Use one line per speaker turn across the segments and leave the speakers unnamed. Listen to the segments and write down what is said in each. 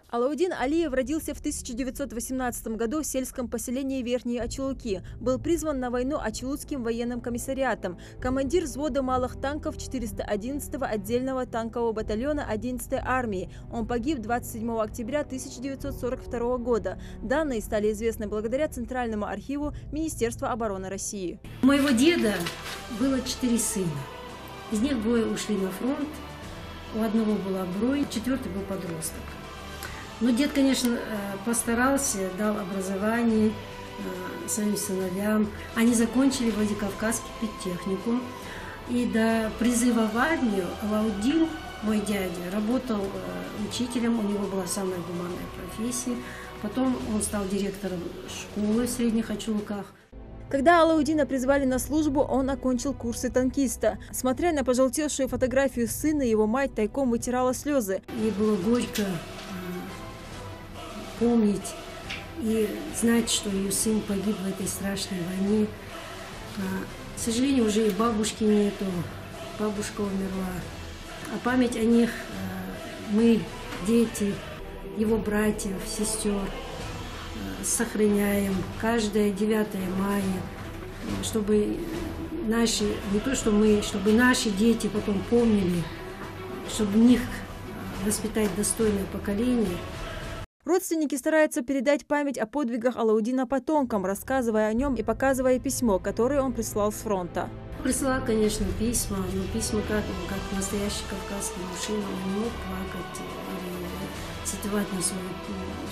Алаудин Алиев родился в 1918 году в сельском поселении Верхние Ачелуки. Был призван на войну Ачелутским военным комиссариатом. Командир взвода малых танков 411-го отдельного танкового батальона 11-й армии. Он погиб 27 октября 1942 года. Данные стали известны благодаря Центральному архиву Министерства обороны России.
У моего деда было 4 сына. Из них 2 ушли на фронт. У одного была бронь, 4-й был подросток. Но дед, конечно, постарался, дал образование своим сыновьям. Они закончили Владикавказский педтехникум. И до призыва в армию Алаудин, мой дядя, работал учителем, у него была самая гуманная профессия. Потом он стал директором школы в Средних Ачелуках.
Когда Алаудина призвали на службу, он окончил курсы танкиста. Смотря на пожелтевшую фотографию сына, его мать тайком вытирала слезы.
Ей было горько помнить и знать, что ее сын погиб в этой страшной войне. К сожалению, уже и бабушки нету, бабушка умерла. А память о них мы, дети, его братьев, сестер, сохраняем каждое 9 мая, чтобы наши, не то что мы, чтобы наши дети потом помнили, чтобы в них воспитать достойное поколение.
Родственники стараются передать память о подвигах Алаудина потомкам, рассказывая о нем и показывая письмо, которое он прислал с фронта.
Присылал, конечно, письма, но письма как настоящий кавказский мужчина, он не мог плакать или сетовать на свою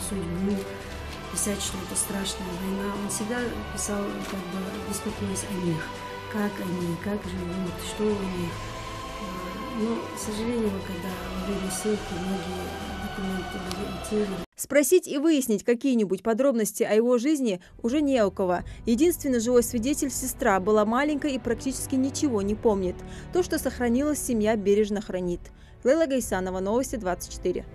судьбу, писать, что это страшная война. Он всегда писал, как бы беспокоясь о них, как они, как живут, что у них. Но, к сожалению, когда были ссылки, многие документы были утеряны.
Спросить и выяснить какие-нибудь подробности о его жизни уже не у кого. Единственный живой свидетель – сестра, была маленькой и практически ничего не помнит. То, что сохранилось, семья бережно хранит. Лейла Гайсанова, Новости 24.